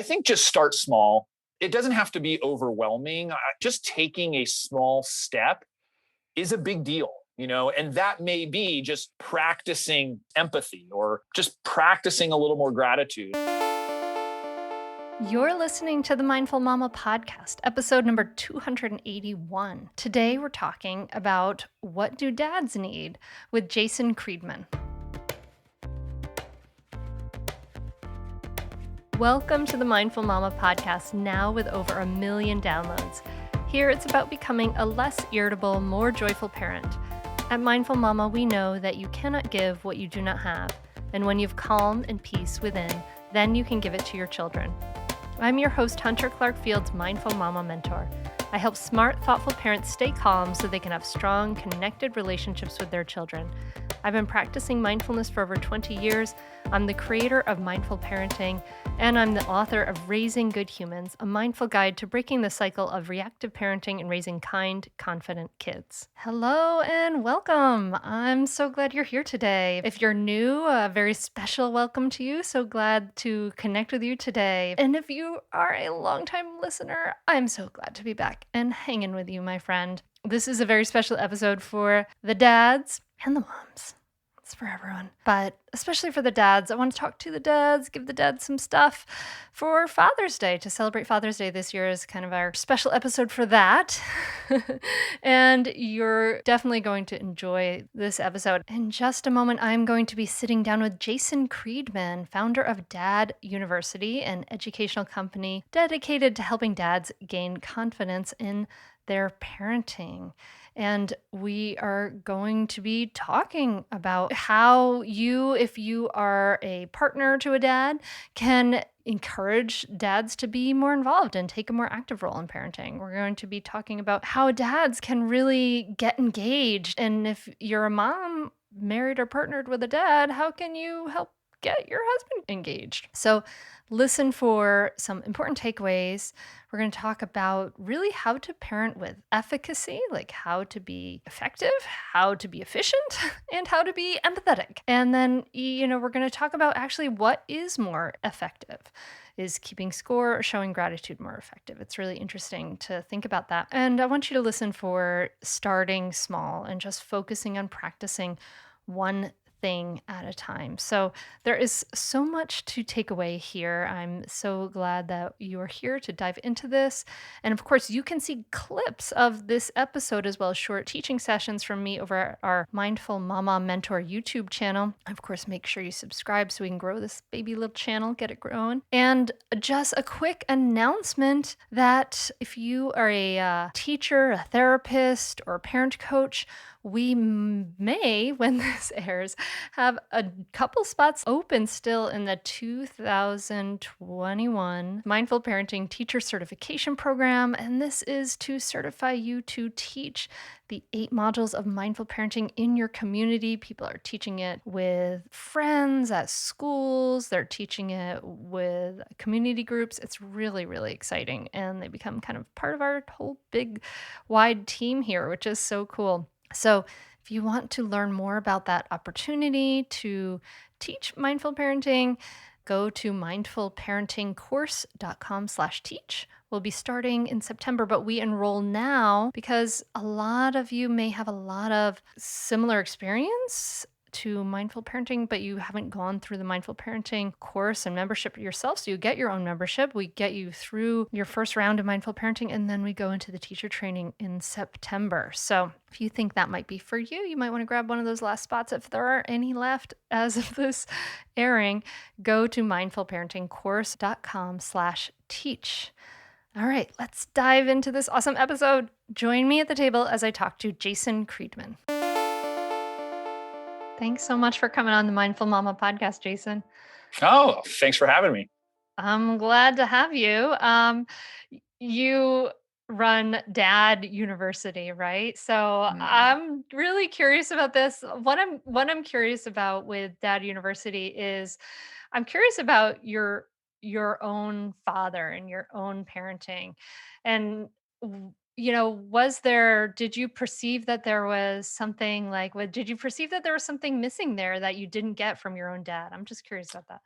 I think just start small. It doesn't have to be overwhelming. Just taking a small step is a big deal, and that may be just practicing empathy or just practicing a little more gratitude. You're listening to the Mindful Mama podcast, episode number 281. Today we're talking about what do dads need with Jason Creedman. Welcome to the Mindful Mama podcast, now with over 1 million downloads. Here it's about becoming a less irritable, more joyful parent. At Mindful Mama, we know that you cannot give what you do not have, and when you've calm and peace within, then you can give it to your children. I'm your host, Hunter Clark Field's Mindful Mama mentor. I help smart, thoughtful parents stay calm so they can have strong, connected relationships with their children. I've been practicing mindfulness for over 20 years. I'm the creator of Mindful Parenting, and I'm the author of Raising Good Humans, a mindful guide to breaking the cycle of reactive parenting and raising kind, confident kids. Hello and welcome. I'm so glad you're here today. If you're new, a very special welcome to you. So glad to connect with you today. And if you are a longtime listener, I'm so glad to be back and hanging with you, my friend. This is a very special episode for the dads and the moms. It's for everyone, but especially for the dads. I want to talk to the dads, give the dads some stuff for Father's Day. To celebrate Father's Day this year is kind of our special episode for that. And you're definitely going to enjoy this episode. In just a moment, I'm going to be sitting down with Jason Creedman, founder of Dad University, an educational company dedicated to helping dads gain confidence in their parenting. And we are going to be talking about how you, if you are a partner to a dad, can encourage dads to be more involved and take a more active role in parenting. We're going to be talking about how dads can really get engaged. And if you're a mom married or partnered with a dad, how can you help get your husband engaged? So listen for some important takeaways. We're going to talk about really how to parent with efficacy, like how to be effective, how to be efficient, and how to be empathetic. And then, we're going to talk about actually what is more effective. Is keeping score or showing gratitude more effective? It's really interesting to think about that. And I want you to listen for starting small and just focusing on practicing one thing at a time. So there is so much to take away here. I'm so glad that you're here to dive into this. And of course, you can see clips of this episode as well as short teaching sessions from me over at our Mindful Mama Mentor YouTube channel. Of course, make sure you subscribe so we can grow this baby little channel, get it growing. And just a quick announcement that if you are a teacher, a therapist, or a parent coach, we may, when this airs, have a couple spots open still in the 2021 Mindful Parenting Teacher Certification Program. And this is to certify you to teach the 8 modules of mindful parenting in your community. People are teaching it with friends at schools. They're teaching it with community groups. It's really, really exciting. And they become kind of part of our whole big, wide team here, which is so cool. So if you want to learn more about that opportunity to teach mindful parenting, go to mindfulparentingcourse.com/teach. We'll be starting in September, but we enroll now because a lot of you may have a lot of similar experience to mindful parenting, but you haven't gone through the mindful parenting course and membership yourself. So you get your own membership. We get you through your first round of mindful parenting, and then we go into the teacher training in September. So if you think that might be for you, you might want to grab one of those last spots. If there are any left as of this airing, go to mindfulparentingcourse.com/teach. All right, let's dive into this awesome episode. Join me at the table as I talk to Jason Creedman. Thanks so much for coming on the Mindful Mama podcast, Jason. Oh, thanks for having me. I'm glad to have you. You run Dad University, right? So I'm really curious about this. What I'm curious about with Dad University is I'm curious about your own father and your own parenting. And did you perceive that there was something did you perceive that there was something missing there that you didn't get from your own dad? I'm just curious about that.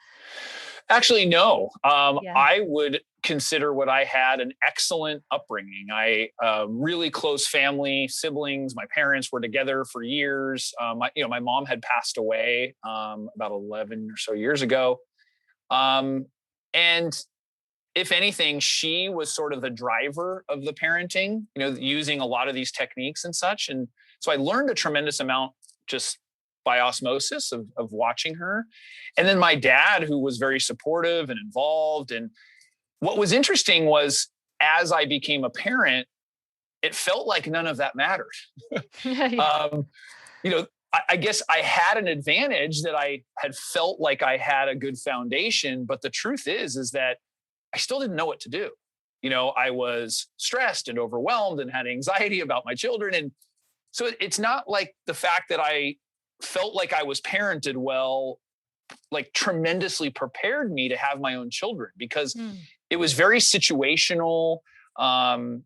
Actually, no. Yeah. I would consider what I had an excellent upbringing. I really close family, siblings. My parents were together for years. My mom had passed away about 11 or so years ago, and if anything, she was sort of the driver of the parenting. Using a lot of these techniques and such, and so I learned a tremendous amount just by osmosis of watching her. And then my dad, who was very supportive and involved. And what was interesting was as I became a parent, it felt like none of that mattered. Yeah. um, I guess I had an advantage that I had felt like I had a good foundation, but the truth is that I still didn't know what to do. I was stressed and overwhelmed and had anxiety about my children. And so it's not like the fact that I felt like I was parented well, like tremendously prepared me to have my own children, because it was very situational. Time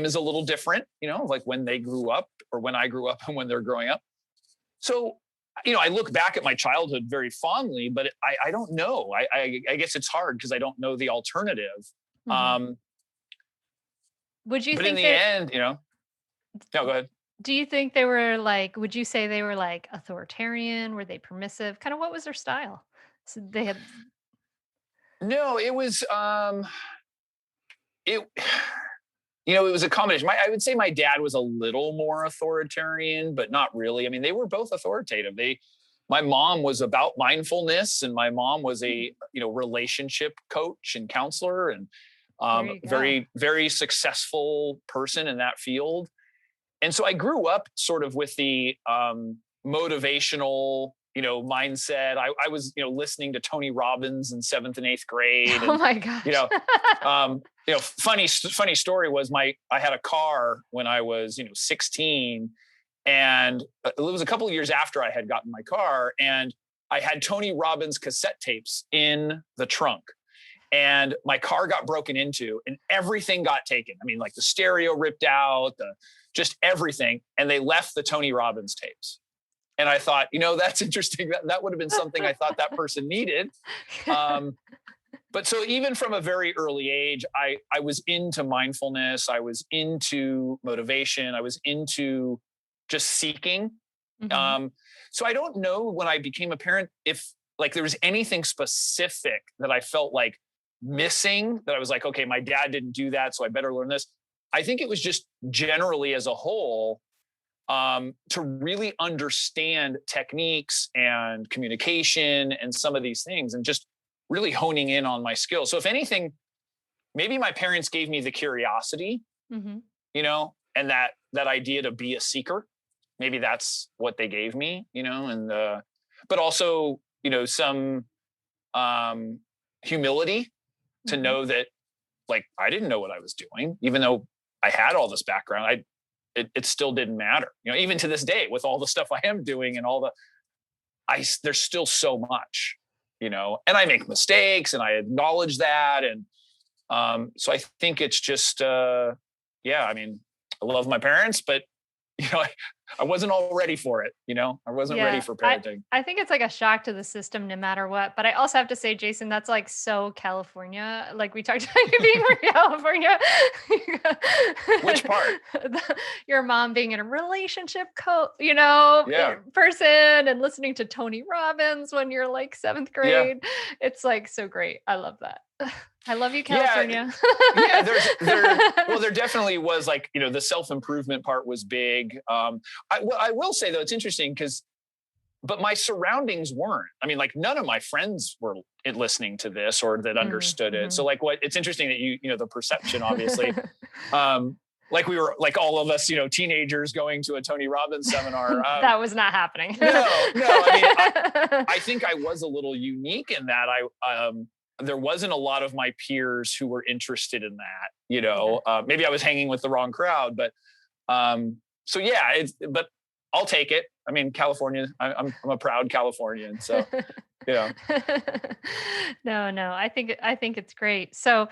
is a little different, like when they grew up or when I grew up and when they're growing up. So, I look back at my childhood very fondly, but I don't know. I guess it's hard because I don't know the alternative. Would you But think in the end, no, go ahead. do you think they were like, would you say they were like authoritarian? Were they permissive? Kind of what was their style? So they had, No, it was, it, it was a combination. I would say my dad was a little more authoritarian, but not really. I mean, they were both authoritative. My mom was about mindfulness, and my mom was a, relationship coach and counselor, and very, very successful person in that field. And so I grew up sort of with the motivational, mindset. I was, listening to Tony Robbins in 7th and 8th grade. And, oh my gosh. Funny story was I had a car when I was, 16, and it was a couple of years after I had gotten my car, and I had Tony Robbins cassette tapes in the trunk. And my car got broken into and everything got taken. I mean, like the stereo ripped out, just everything. And they left the Tony Robbins tapes. And I thought, that's interesting. That would have been something I thought that person needed. But so even from a very early age, I was into mindfulness. I was into motivation. I was into just seeking. So I don't know when I became a parent, if like there was anything specific that I felt like missing, that I was like, okay, my dad didn't do that, so I better learn this. I think it was just generally as a whole, to really understand techniques and communication and some of these things, and just really honing in on my skills. So if anything, maybe my parents gave me the curiosity, and that idea to be a seeker. Maybe that's what they gave me, and but also, some humility to know that, like, I didn't know what I was doing, even though I had all this background. It still didn't matter, even to this day with all the stuff I am doing and there's still so much, and I make mistakes and I acknowledge that. And so I think it's just, I mean, I love my parents, but I wasn't all ready for it. I wasn't ready for parenting. I think it's like a shock to the system no matter what. But I also have to say, Jason, that's like so California. Like we talked about you being from California. Which part? Your mom being in a relationship person and listening to Tony Robbins when you're like 7th grade. Yeah. It's like so great. I love that. I love you, California. Yeah, there definitely was, like, the self-improvement part was big. I will say though, it's interesting but my surroundings weren't. I mean, like none of my friends were listening to this or that understood it. So like it's interesting that the perception, obviously, like we were like all of us, teenagers going to a Tony Robbins seminar. That was not happening. No. I mean, I think I was a little unique in that there wasn't a lot of my peers who were interested in that, maybe I was hanging with the wrong crowd, but, so yeah, but I'll take it. I mean, California, I'm a proud Californian. So, yeah. No, I think it's great. So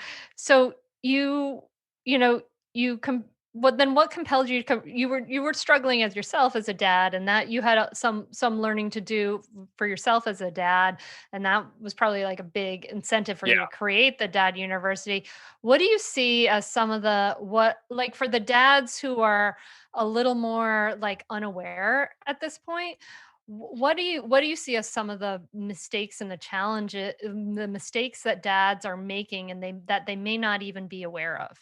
what compelled you to come? You were struggling as yourself as a dad, and that you had some learning to do for yourself as a dad, and that was probably like a big incentive for you to Yeah. create the Dad University. What do you see as some of the what like for the dads who are a little more like unaware at this point? What do you see as some of the mistakes and the challenges, the mistakes that dads are making, and they may not even be aware of?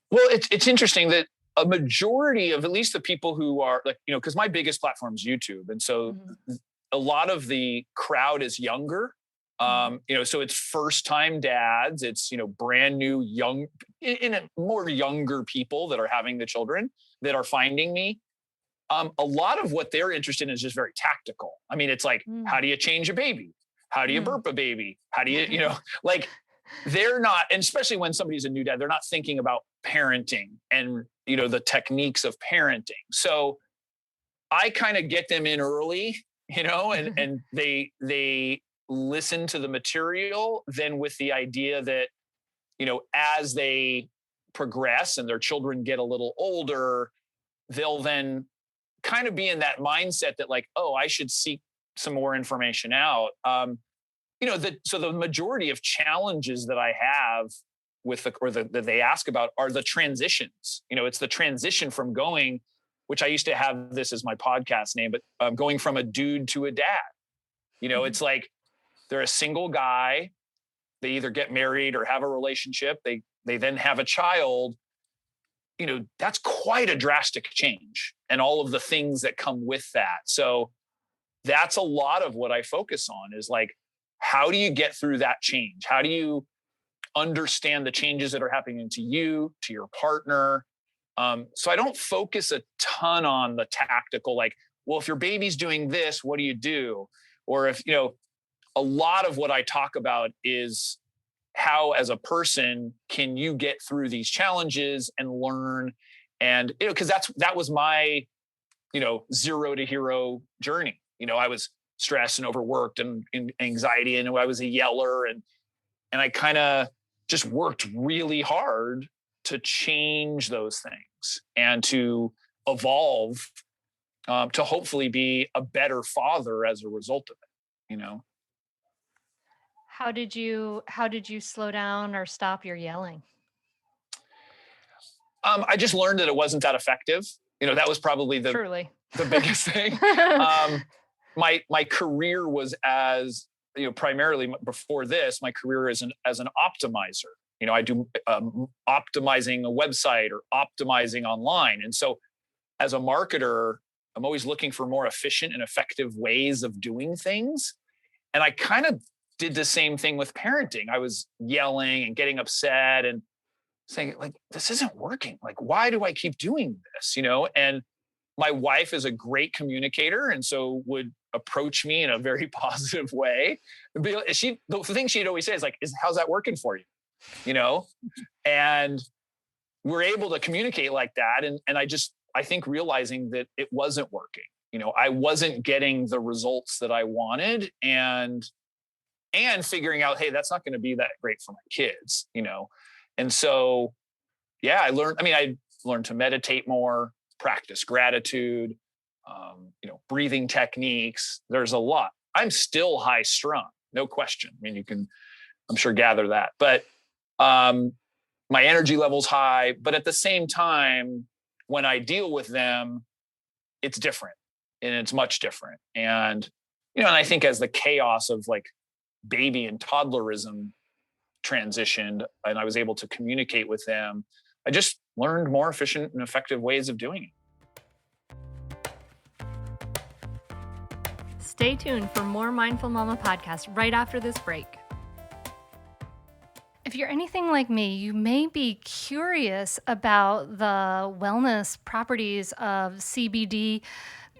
Well, it's interesting that a majority of at least the people who are like, because my biggest platform is YouTube. And so Mhm. a lot of the crowd is younger. Mhm. So it's first time dads, it's, brand new, young, in a more younger people that are having the children that are finding me. A lot of what they're interested in is just very tactical. I mean, it's like, how Mm. do you change a baby? How do you Mm. burp a baby? How do you, like they're not, and especially when somebody's a new dad, they're not thinking about parenting and, the techniques of parenting. So I kind of get them in early, and they listen to the material then with the idea that, as they progress and their children get a little older, they'll then kind of be in that mindset that like, oh, I should seek some more information out. So the majority of challenges that I have with that they ask about are the transitions. It's the transition from going, which I used to have this as my podcast name, but going from a dude to a dad. It's like they're a single guy. They either get married or have a relationship. They then have a child. That's quite a drastic change, and all of the things that come with that. So that's a lot of what I focus on is like, how do you get through that change? How do you understand the changes that are happening to you, to your partner? So I don't focus a ton on the tactical, like, well, if your baby's doing this, what do you do? Or if, a lot of what I talk about is how, as a person, can you get through these challenges and learn? And, because that was my, 0 to hero journey. I was stressed and overworked and anxiety, and I was a yeller, and I kind of just worked really hard to change those things and to evolve, to hopefully be a better father as a result of it. How did you slow down or stop your yelling? I just learned that it wasn't that effective. That was probably Truly. the biggest thing. My career was as, primarily before this, my career as an optimizer. I do optimizing a website or optimizing online. And so as a marketer, I'm always looking for more efficient and effective ways of doing things. And I kind of did the same thing with parenting. I was yelling and getting upset and saying, like, this isn't working. Like, why do I keep doing this? And my wife is a great communicator, and so would approach me in a very positive way. The thing she'd always say is like, how's that working for you? And we're able to communicate like that. And I think realizing that it wasn't working, I wasn't getting the results that I wanted, and figuring out, hey, that's not going to be that great for my kids. And so, yeah, I learned to meditate more, practice gratitude, breathing techniques. There's a lot. I'm still high strung, no question. I mean, you can, I'm sure, gather that, but my energy level's high. But at the same time, when I deal with them, it's different, and it's much different. And, and I think as the chaos of like baby and toddlerism transitioned and I was able to communicate with them, I just learned more efficient and effective ways of doing it. Stay tuned for more Mindful Mama podcast right after this break. If you're anything like me, you may be curious about the wellness properties of CBD,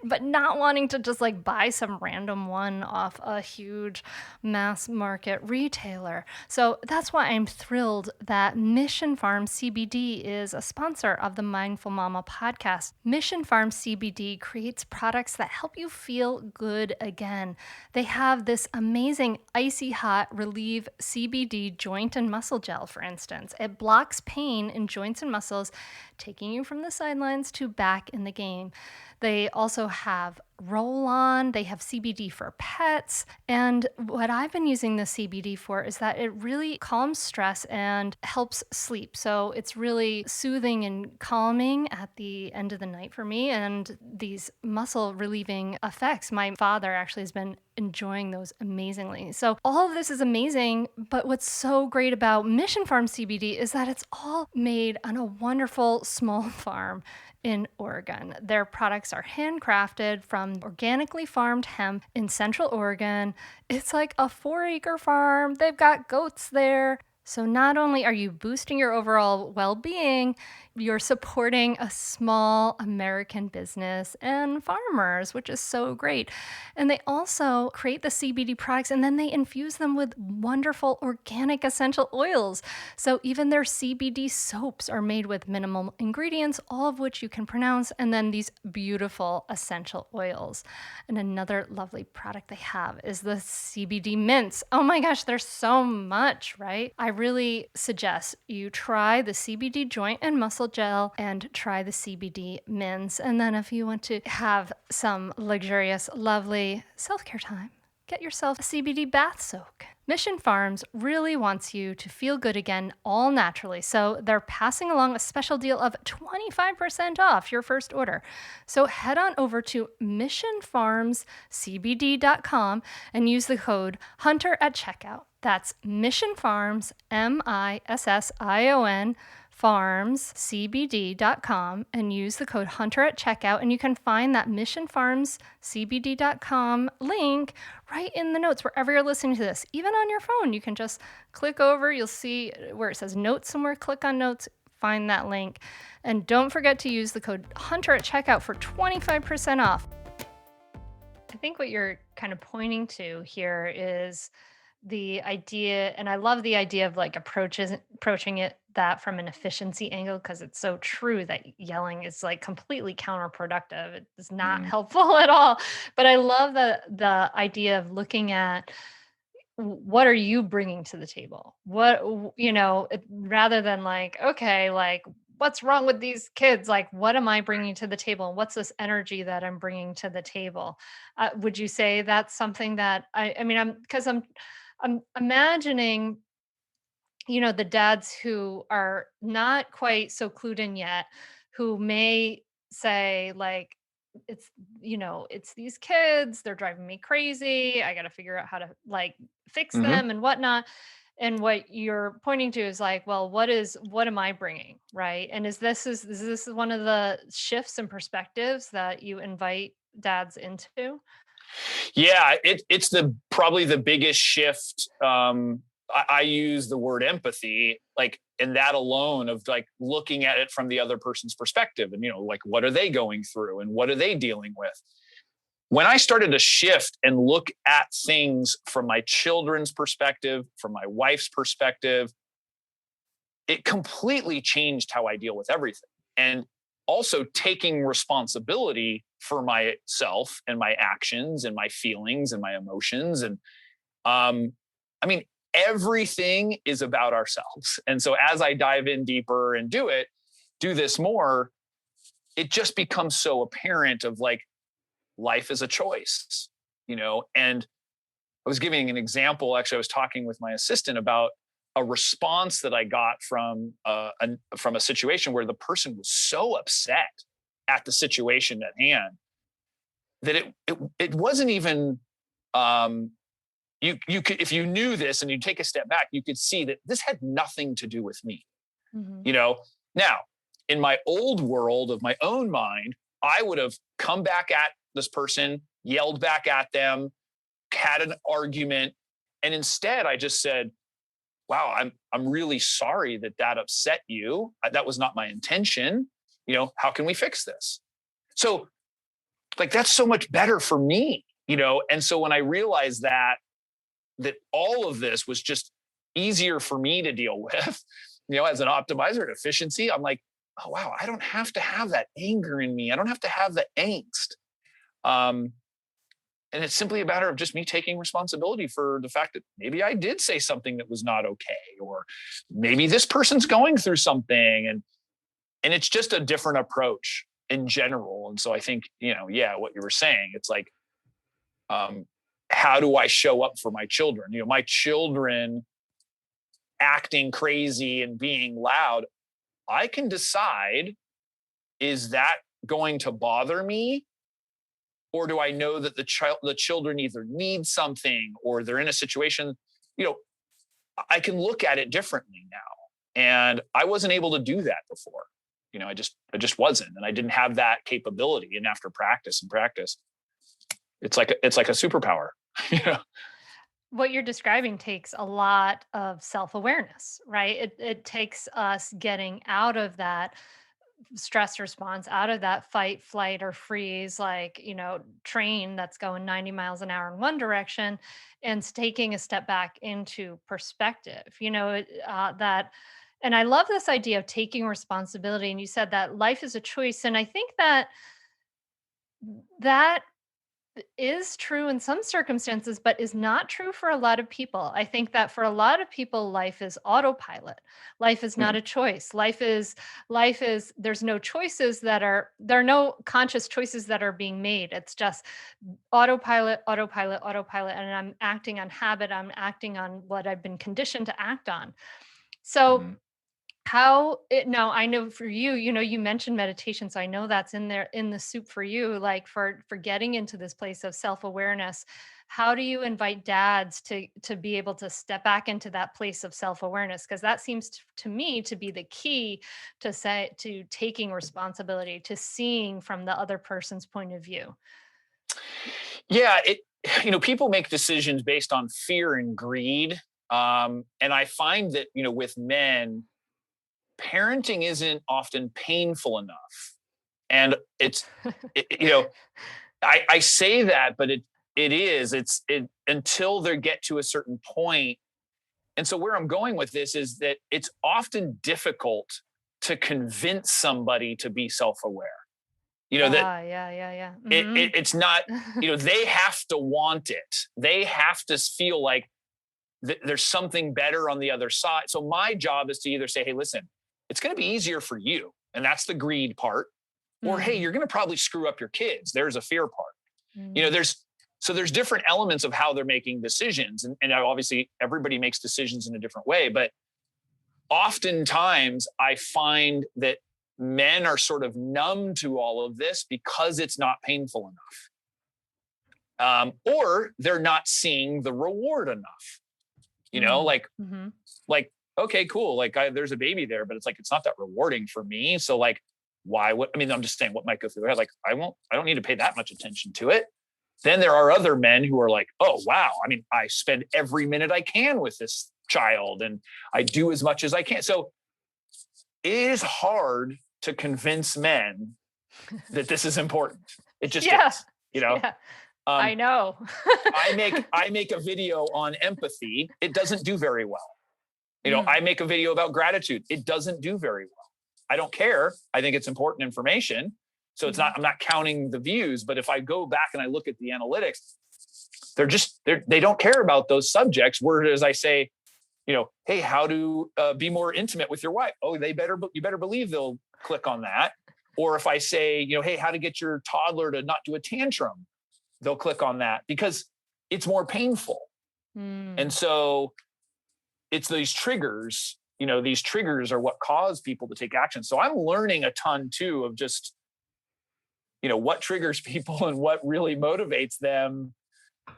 but not wanting to just like buy some random one off a huge mass market retailer. So that's why I'm thrilled that Mission Farm CBD is a sponsor of the Mindful Mama podcast. Mission Farm CBD creates products that help you feel good again. They have this amazing icy hot Relieve CBD joint and muscle gel, for instance. It blocks pain in joints and muscles, taking you from the sidelines to back in the game. They also have roll-on, they have CBD for pets, and what I've been using the CBD for is that it really calms stress and helps sleep. So it's really soothing and calming at the end of the night for me, and these muscle relieving effects, my father actually has been enjoying those amazingly. So all of this is amazing, but what's so great about Mission Farm CBD is that it's all made on a wonderful small farm in Oregon. Their products are handcrafted from organically farmed hemp in Central Oregon. It's like a 4-acre farm. They've got goats there. So not only are you boosting your overall well-being, you're supporting a small American business and farmers, which is so great. And they also create the CBD products and then they infuse them with wonderful organic essential oils. So even their CBD soaps are made with minimal ingredients, all of which you can pronounce, and then these beautiful essential oils. And another lovely product they have is the CBD mints. Oh my gosh, there's so much, right? I really suggest you try the CBD joint and muscle gel and try the CBD mints. And then if you want to have some luxurious, lovely self-care time, get yourself a CBD bath soak. Mission Farms really wants you to feel good again all naturally. So they're passing along a special deal of 25% off your first order. So head on over to missionfarmscbd.com and use the code HUNTER at checkout. That's Mission Farms, MISSION, farmscbd.com and use the code HUNTER at checkout. And you can find that missionfarmscbd.com link right in the notes wherever you're listening to this. Even on your phone, you can just click over. You'll see where it says notes somewhere. Click on notes, find that link. And don't forget to use the code HUNTER at checkout for 25% off. I think what you're kind of pointing to here is the idea, and I love the idea of like approaching it that from an efficiency angle, because it's so true that yelling is like completely counterproductive. It is not helpful at all. But I love the idea of looking at what are you bringing to the table? Rather than like, okay, like what's wrong with these kids? Like, what am I bringing to the table? And what's this energy that I'm bringing to the table? Would you say that's something that I'm imagining, the dads who are not quite so clued in yet, who may say like, it's these kids, they're driving me crazy. I got to figure out how to like fix them and whatnot. And what you're pointing to is like, well, what am I bringing? Right. And is this one of the shifts and perspectives that you invite dads into? Yeah, it's probably the biggest shift. I use the word empathy, like, in that alone of like looking at it from the other person's perspective and, like, what are they going through and what are they dealing with? When I started to shift and look at things from my children's perspective, from my wife's perspective, it completely changed how I deal with everything. And also taking responsibility for myself and my actions and my feelings and my emotions. And everything is about ourselves. And so as I dive in deeper and do this more, it just becomes so apparent of like, life is a choice, and I was giving an example. Actually, I was talking with my assistant about a response that I got from a situation where the person was so upset at the situation at hand that it wasn't even, you could, if you knew this and you take a step back, you could see that this had nothing to do with me. Now, in my old world of my own mind, I would have come back at this person, yelled back at them, had an argument. And instead I just said, wow, I'm really sorry that upset you. That was not my intention. How can we fix this? So like, that's so much better for me, And so when I realized that all of this was just easier for me to deal with, as an optimizer and efficiency, I'm like, oh, wow, I don't have to have that anger in me. I don't have to have the angst. And it's simply a matter of just me taking responsibility for the fact that maybe I did say something that was not okay, or maybe this person's going through something. And it's just a different approach in general. And so I think, what you were saying, it's like, how do I show up for my children? My children acting crazy and being loud, I can decide, is that going to bother me? Or do I know that the children either need something or they're in a situation, I can look at it differently now. And I wasn't able to do that before. I just wasn't, and I didn't have that capability. And after practice, it's like a superpower. What you're describing takes a lot of self-awareness, right? It takes us getting out of that stress response, out of that fight, flight, or freeze, train that's going 90 miles an hour in one direction, and taking a step back into perspective, and I love this idea of taking responsibility. And you said that life is a choice. And I think that is true in some circumstances, but is not true for a lot of people. I think that for a lot of people, life is autopilot. Life is not a choice. There's no there are no conscious choices that are being made. It's just autopilot, autopilot, autopilot. And I'm acting on habit. I'm acting on what I've been conditioned to act on. So, now I know for you, you mentioned meditation, so I know that's in there in the soup for you, like for getting into this place of self-awareness. How do you invite dads to be able to step back into that place of self-awareness? Because that seems to me to be the key to taking responsibility, to seeing from the other person's point of view. Yeah, people make decisions based on fear and greed. And I find that, with men, parenting isn't often painful enough. And I say that, but it is, until they get to a certain point. And so where I'm going with this is that it's often difficult to convince somebody to be self-aware. Yeah. Mm-hmm. It's not, they have to want it. They have to feel like there's something better on the other side. So my job is to either say, hey, listen, it's going to be easier for you. And that's the greed part. Or, hey, you're going to probably screw up your kids. There's a fear part. There's different elements of how they're making decisions. And obviously everybody makes decisions in a different way. But oftentimes I find that men are sort of numb to all of this because it's not painful enough. Or they're not seeing the reward enough. Like, okay, cool. Like there's a baby there, but it's not that rewarding for me. So like, I'm just saying what might go through their head. Like, I don't need to pay that much attention to it. Then there are other men who are like, oh, wow. I spend every minute I can with this child and I do as much as I can. So it is hard to convince men that this is important. It just is, Yeah. I know. I make a video on empathy. It doesn't do very well. I make a video about gratitude. It doesn't do very well. I don't care. I think it's important information. So I'm not counting the views, but if I go back and I look at the analytics, they don't care about those subjects. Whereas I say, hey, how to be more intimate with your wife? Oh, you better believe they'll click on that. Or if I say, hey, how to get your toddler to not do a tantrum, they'll click on that because it's more painful. And so it's these triggers, these triggers are what cause people to take action. So I'm learning a ton too of just, what triggers people and what really motivates them,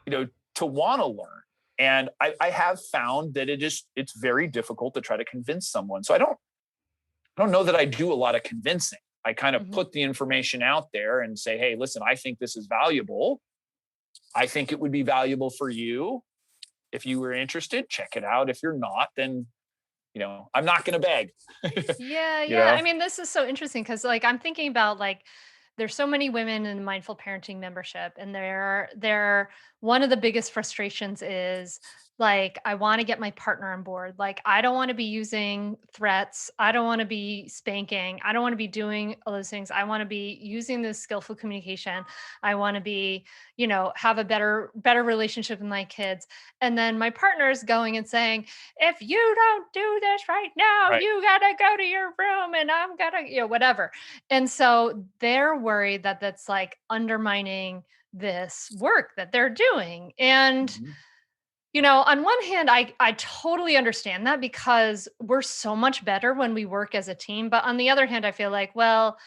to want to learn. And I have found that it's very difficult to try to convince someone. So I don't know that I do a lot of convincing. I kind of put the information out there and say, hey, listen, I think this is valuable. I think it would be valuable for you. If you were interested, check it out. If you're not, then, I'm not going to beg. Yeah. This is so interesting because I'm thinking about there's so many women in the mindful parenting membership, and they're one of the biggest frustrations is like, I want to get my partner on board. Like, I don't want to be using threats. I don't want to be spanking. I don't want to be doing all those things. I want to be using this skillful communication. I want to be, have a better relationship with my kids. And then my partner's going and saying, if you don't do this right now, Right. you gotta go to your room and I'm gonna, whatever. And so they're worried that that's like undermining this work that they're doing. And Mhm. on one hand, I totally understand that because we're so much better when we work as a team. But on the other hand, I feel like, well,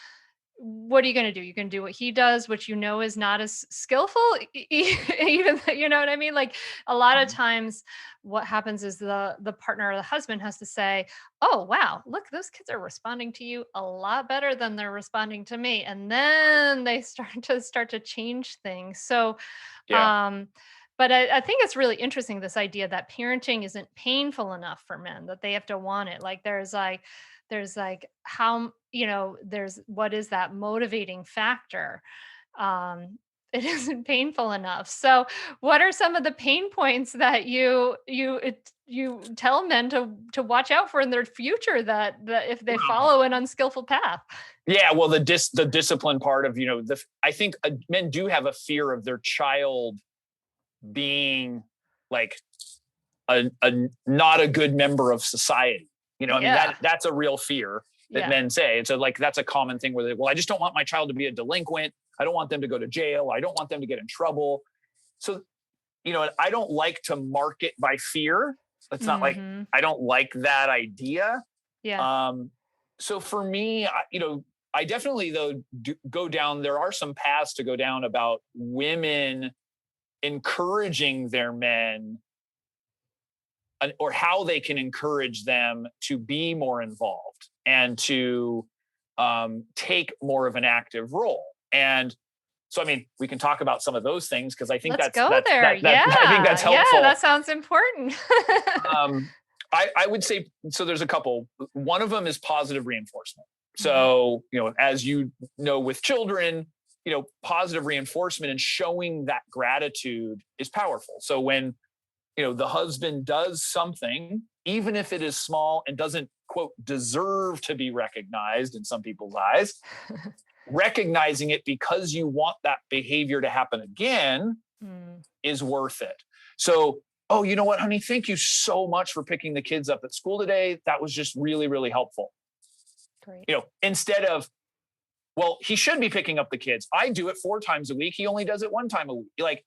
what are you going to do? You can do what he does, which is not as skillful, even you know what I mean? Like a lot of Mhm. times, what happens is the partner or the husband has to say, "Oh wow, look, those kids are responding to you a lot better than they're responding to me," and then they start to change things. So, Yeah. um, but I think it's really interesting, this idea that parenting isn't painful enough for men, that they have to want it. Like there's like how, there's what is that motivating factor? Um, it isn't painful enough. So what are some of the pain points that you tell men to watch out for in their future, that if they Well, follow an unskillful path? yeah. Well, the discipline part of, I think men do have a fear of their child being like a not a good member of society. I mean, Yeah. that's a real fear that Yeah. men say. And so like that's a common thing where well, I just don't want my child to be a delinquent. I don't want them to go to jail. I don't want them to get in trouble. So, I don't like to market by fear. It's not like Mhm. I don't like that idea. Yeah. Um, so for me, I definitely though go down. There are some paths to go down about women encouraging their men, or how they can encourage them to be more involved and to take more of an active role. And so, I mean, we can talk about some of those things because I think Let's that's go that's there. that that I think Yeah. that's Yeah, helpful. that sounds important. Um, I would say so. There's a couple. One of them is positive reinforcement. Mhm. So, as with children, positive reinforcement and showing that gratitude is powerful. So when the husband does something, even if it is small and doesn't, quote, deserve to be recognized in some people's eyes, recognizing it because you want that behavior to happen again Mm, is worth it. So, oh, you know what, honey, thank you so much for picking the kids up at school today. That was just really, really helpful. great. Instead of, well, he should be picking up the kids. I do it 4 times a week. He only does it 1 time a week. Like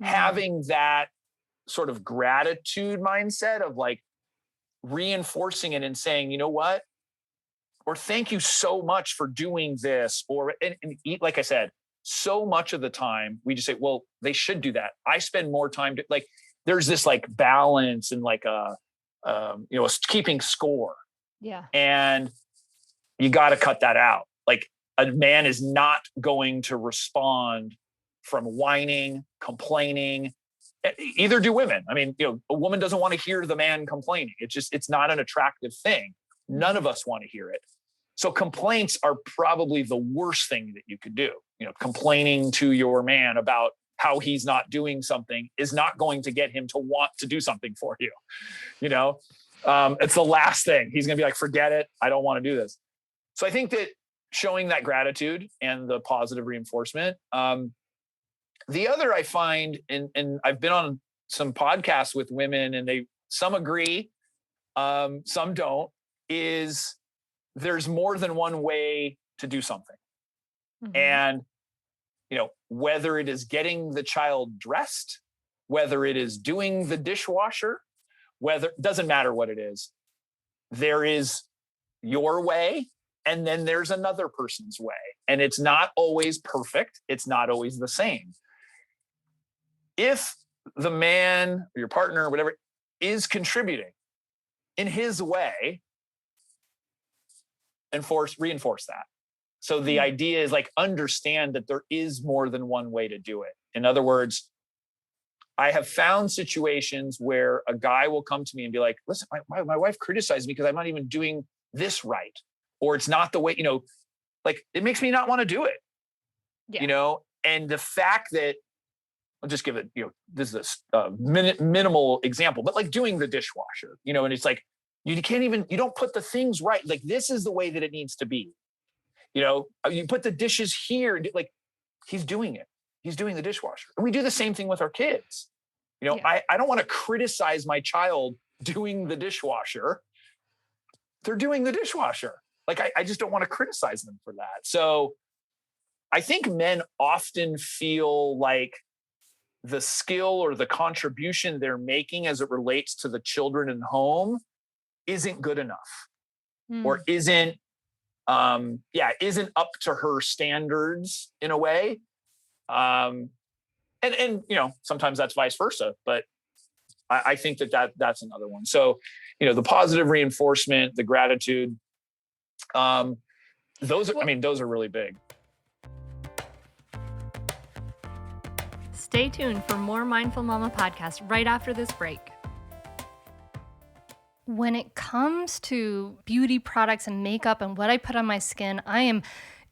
Mm, having that sort of gratitude mindset of like reinforcing it and saying, you know what, or thank you so much for doing this, or and like I said, so much of the time we just say, well, they should do that. I spend more time like there's this like balance and like keeping score, yeah. and you got to cut that out. Like a man is not going to respond from whining, complaining. Either do women. I mean, a woman doesn't want to hear the man complaining. It's not an attractive thing. None Mhm. of us want to hear it. So complaints are probably the worst thing that you could do. Complaining to your man about how he's not doing something is not going to get him to want to do something for you. It's the last thing. He's going to be like, forget it. I don't want to do this. So I think that showing that gratitude and the positive reinforcement. The other I find, and I've been on some podcasts with women, and some agree, some don't, is there's more than one way to do something. Mhm. And, whether it is getting the child dressed, whether it is doing the dishwasher, doesn't matter what it is, there is your way, and then there's another person's way. And it's not always perfect. It's not always the same. If the man or your partner or whatever is contributing in his way, reinforce that. So the Mm, idea is like understand that there is more than one way to do it. In other words, I have found situations where a guy will come to me and be like, listen, my wife criticized me because I'm not even doing this right. Or it's not the way, like it makes me not want to do it. Yeah. And the fact that, I'll just give it, this is a minimal example, but like doing the dishwasher, and it's like, you don't put the things right. Like, this is the way that it needs to be. You put the dishes here, like, he's doing it. He's doing the dishwasher. And we do the same thing with our kids. Yeah. I don't want to criticize my child doing the dishwasher. They're doing the dishwasher. Like, I just don't want to criticize them for that. So I think men often feel like the skill or the contribution they're making as it relates to the children and home isn't good enough, or isn't up to her standards in a way. And sometimes that's vice versa, but I think that's another one. So, the positive reinforcement, the gratitude, those are really big. Stay tuned for more Mindful Mama podcast right after this break. When it comes to beauty products and makeup and what I put on my skin, I am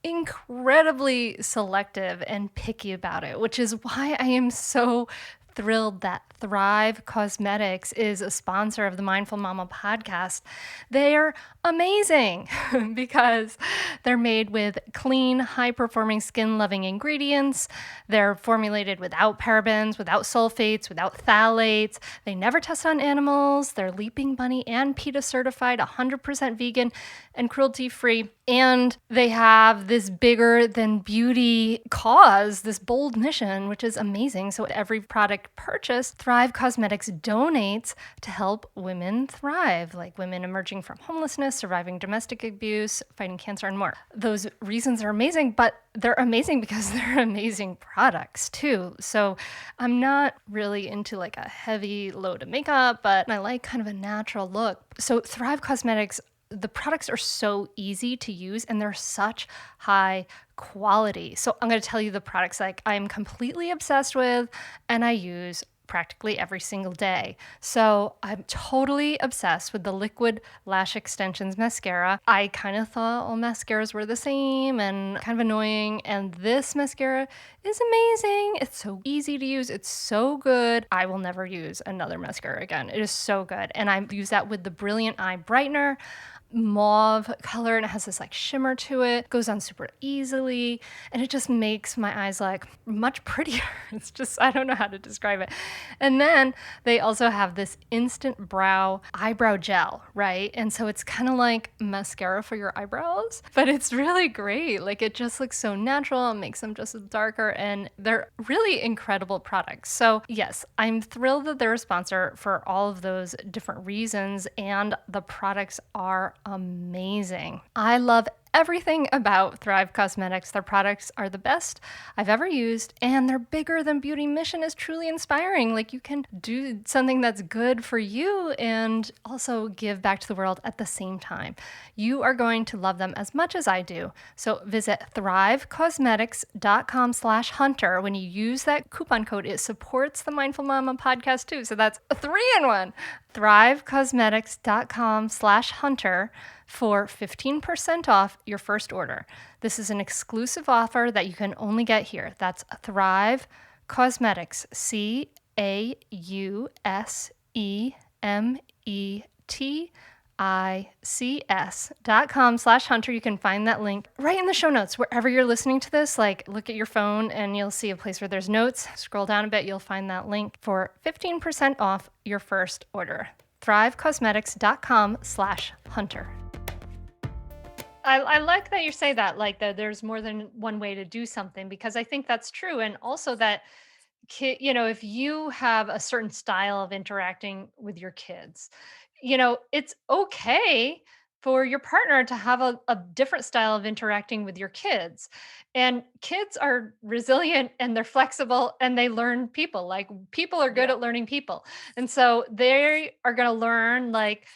incredibly selective and picky about it, which is why I am so thrilled that Thrive Cosmetics is a sponsor of the Mindful Mama podcast. They're amazing because they're made with clean, high-performing, skin-loving ingredients. They're formulated without parabens, without sulfates, without phthalates. They never test on animals. They're Leaping Bunny and PETA certified, 100% vegan and cruelty-free. And they have this bigger than beauty cause, this bold mission, which is amazing. So every product purchased, Thrive Cosmetics donates to help women thrive, like women emerging from homelessness, surviving domestic abuse, fighting cancer, and more. Those reasons are amazing, but they're amazing because they're amazing products too. So I'm not really into like a heavy load of makeup, but I like kind of a natural look. So Thrive Cosmetics, the products are so easy to use and they're such high quality. So I'm going to tell you the products like I'm completely obsessed with and I use practically every single day. So I'm totally obsessed with the Liquid Lash Extensions mascara. I kind of thought all mascaras were the same and kind of annoying, and this mascara is amazing. It's so easy to use. It's so good. I will never use another mascara again. It is so good. And I use that with the Brilliant Eye Brightener, mauve color, and it has this like shimmer to it. Goes on super easily, and it just makes my eyes like much prettier. It's just, I don't know how to describe it. And then they also have this instant brow eyebrow gel, right? And so it's kind of like mascara for your eyebrows, but it's really great. Like, it just looks so natural and makes them just darker, and they're really incredible products. So yes, I'm thrilled that they're a sponsor for all of those different reasons, and the products are amazing. I love everything about Thrive Cosmetics. Their products are the best I've ever used, and their bigger than beauty mission is truly inspiring. Like, you can do something that's good for you and also give back to the world at the same time. You are going to love them as much as I do. So visit thrivecosmetics.com/hunter. When you use that coupon code, it supports the Mindful Mama podcast too. So that's a 3-in-1. thrivecosmetics.com/hunter for 15% off your first order. This is an exclusive offer that you can only get here. That's Thrive Cosmetics, CAUSEMETICS.com/hunter. You can find that link right in the show notes. Wherever you're listening to this, like, look at your phone and you'll see a place where there's notes. Scroll down a bit, you'll find that link for 15% off your first order. thrivecosmetics.com/hunter. I like that you say that, like, that there's more than one way to do something, because I think that's true. And also that, if you have a certain style of interacting with your kids, it's okay for your partner to have a different style of interacting with your kids. And kids are resilient and they're flexible and they learn people. Like, people are good at learning people. And so they are going to learn, like,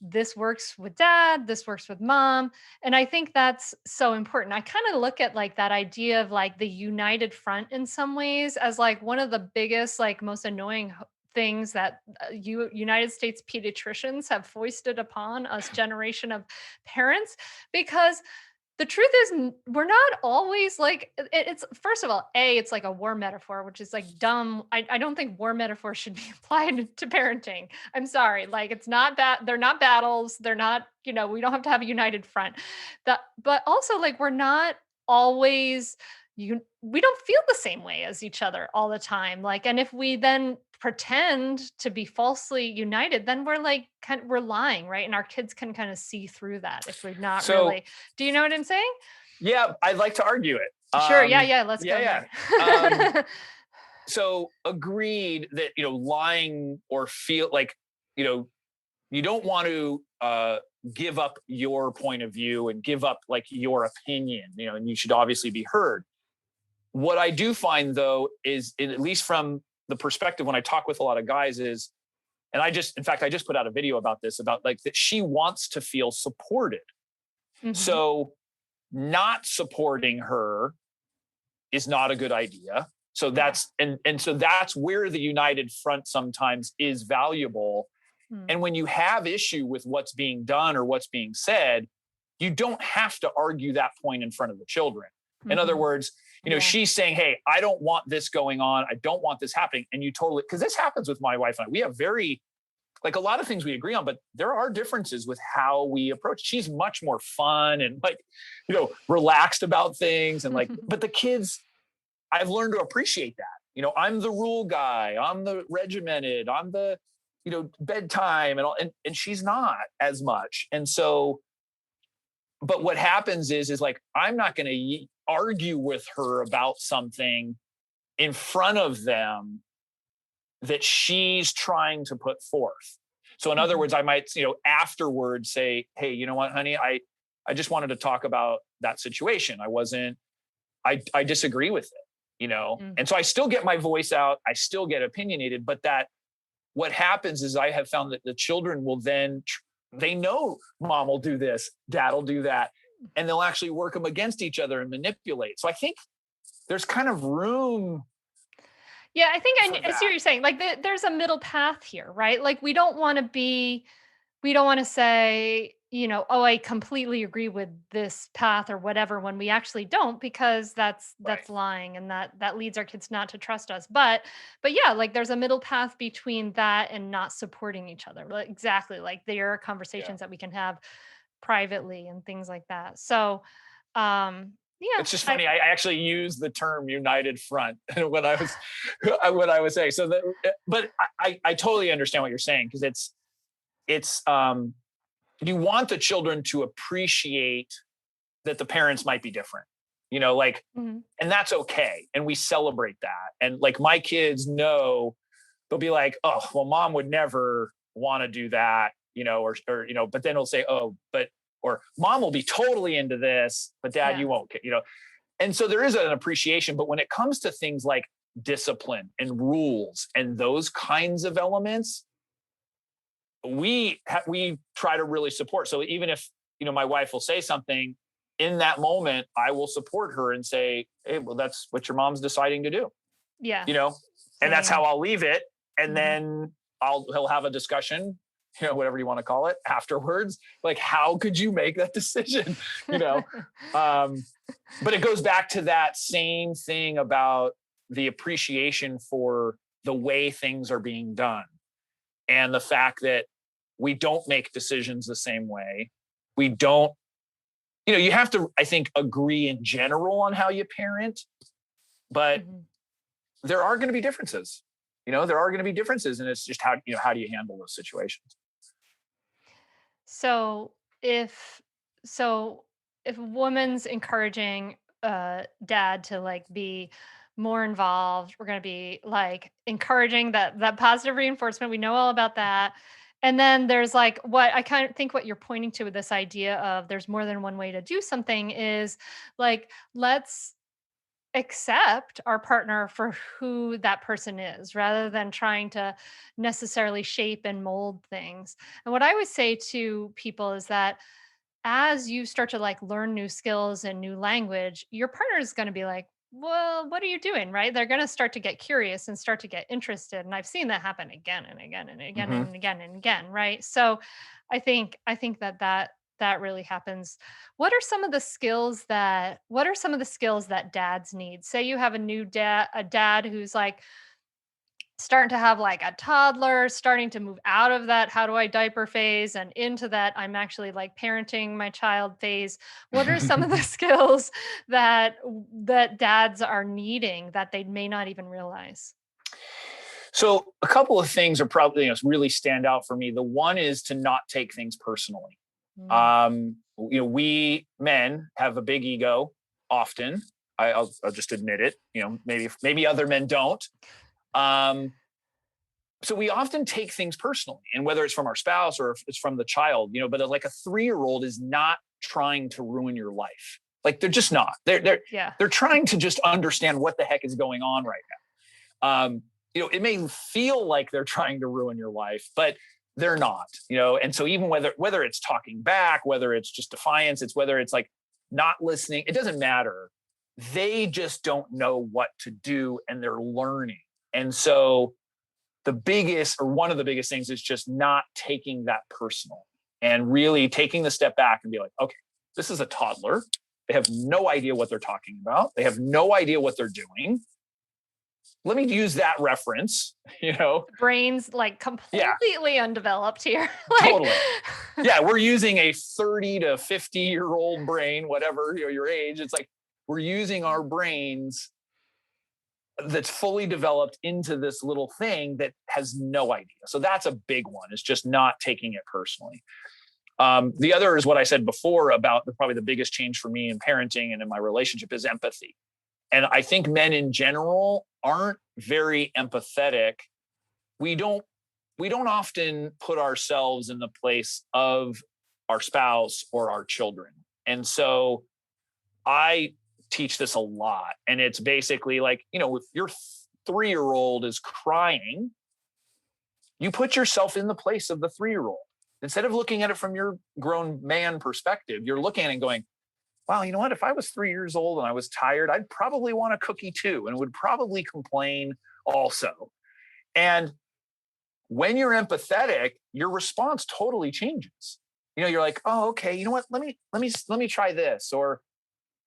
this works with dad, this works with mom. And I think that's so important. I kind of look at like that idea of like the united front in some ways as like one of the biggest, like most annoying things that United States pediatricians have foisted upon us generation of parents, because The truth is, we're not always like it's first of all, it's like a war metaphor, which is like dumb. I don't think war metaphors should be applied to parenting. I'm sorry, like it's not that they're not battles. They're not, we don't have to have a united front. But also like we're not always we don't feel the same way as each other all the time. Like, and if we then pretend to be falsely united, then we're like we're lying, right? And our kids can kind of see through that if we're not So really. Do you know what I'm saying? yeah, I'd like to argue it. Sure. Yeah. Let's go Yeah. there. So agreed that, lying or feel like, you don't want to give up your point of view and give up like your opinion, and you should obviously be heard. What I do find though is, at least from the perspective when I talk with a lot of guys, is, and I just put out a video about this, about like that she wants to feel supported. Mm-hmm. So not supporting her is not a good idea. So that's, and so that's where the united front sometimes is valuable. And when you have issue with what's being done or what's being said, you don't have to argue that point in front of the children. In other words, she's saying, hey, I don't want this going on. I don't want this happening. And you totally, because this happens with my wife and I. We have like a lot of things we agree on, but there are differences with how we approach. She's much more fun and like, relaxed about things. And like, but the kids, I've learned to appreciate that. I'm the rule guy. I'm the regimented. I'm the, bedtime and all, and she's not as much. And so, but what happens is like, I'm not going to argue with her about something in front of them that she's trying to put forth. So in other words, I might, afterwards say, hey, you know what, honey, I just wanted to talk about that situation. I disagree with it, And so I still get my voice out. I still get opinionated, but what happens is I have found that the children will then, they know mom will do this, dad will do that, and they'll actually work them against each other and manipulate. So I think there's kind of room. Yeah, I think I see what you're saying. Like there's a middle path here, right? Like we don't want to say, oh, I completely agree with this path or whatever, when we actually don't, because that's lying, and that leads our kids not to trust us. But yeah, like there's a middle path between that and not supporting each other. Like, exactly. Like there are conversations that we can have privately and things like that. So, yeah, it's just funny. I actually use the term united front when I was saying so but I totally understand what you're saying, because it's you want the children to appreciate that the parents might be different, and that's okay. And we celebrate that. And like my kids know, they'll be like, oh, well, mom would never want to do that, or but then they'll say, oh, or mom will be totally into this, but dad, you won't, And so there is an appreciation, but when it comes to things like discipline and rules and those kinds of elements, we try to really support. So even if, my wife will say something in that moment, I will support her and say, hey, well, that's what your mom's deciding to do. Yeah. And that's how I'll leave it. And then he'll have a discussion, whatever you want to call it, afterwards. Like, how could you make that decision? But it goes back to that same thing about the appreciation for the way things are being done. And the fact that we don't make decisions the same way. We don't, you have to, I think, agree in general on how you parent, but there are going to be differences. There are going to be differences, and it's just how do you handle those situations? So if a woman's encouraging dad to like be more involved, we're going to be like encouraging that positive reinforcement. We know all about that. And then there's like what I kind of think what you're pointing to with this idea of there's more than one way to do something is like, let's accept our partner for who that person is rather than trying to necessarily shape and mold things. And what I always say to people is that as you start to like learn new skills and new language, your partner is going to be like, well, what are you doing? Right. They're going to start to get curious and start to get interested. And I've seen that happen again and again and again and again and again. Right. So I think that That really happens. What are some of the skills that dads need? Say you have a dad who's like starting to have like a toddler, starting to move out of that how do I diaper phase and into that I'm actually like parenting my child phase. What are some of the skills that dads are needing that they may not even realize? So a couple of things are probably, really stand out for me. The one is to not take things personally. Mm. We men have a big ego often. I'll just admit it. Maybe other men don't. Um, so we often take things personally, and whether it's from our spouse or if it's from the child, but like a 3-year-old is not trying to ruin your life. Like they're just not. Yeah. They're trying to just understand what the heck is going on right now. It may feel like they're trying to ruin your life, but they're not. And so even whether it's talking back, whether it's just defiance, whether it's like not listening, it doesn't matter. They just don't know what to do, and they're learning. And so one of the biggest things is just not taking that personal and really taking the step back and be like, okay, this is a toddler. They have no idea what they're talking about. They have no idea what they're doing. Let me use that reference, Brains like completely undeveloped here. Totally. Yeah. We're using a 30 to 50-year-old brain, whatever your age. It's like, we're using our brains that's fully developed into this little thing that has no idea. So that's a big one. It's just not taking it personally. The other is what I said before about probably the biggest change for me in parenting and in my relationship is empathy. And I think men in general aren't very empathetic. We don't often put ourselves in the place of our spouse or our children. And so I teach this a lot. And it's basically like, if your 3-year-old is crying, you put yourself in the place of the 3-year-old. Instead of looking at it from your grown man perspective, you're looking at it and going, wow, you know what? If I was 3 years old and I was tired, I'd probably want a cookie too, and would probably complain also. And when you're empathetic, your response totally changes. You're like, oh, okay, you know what? Let me try this. Or,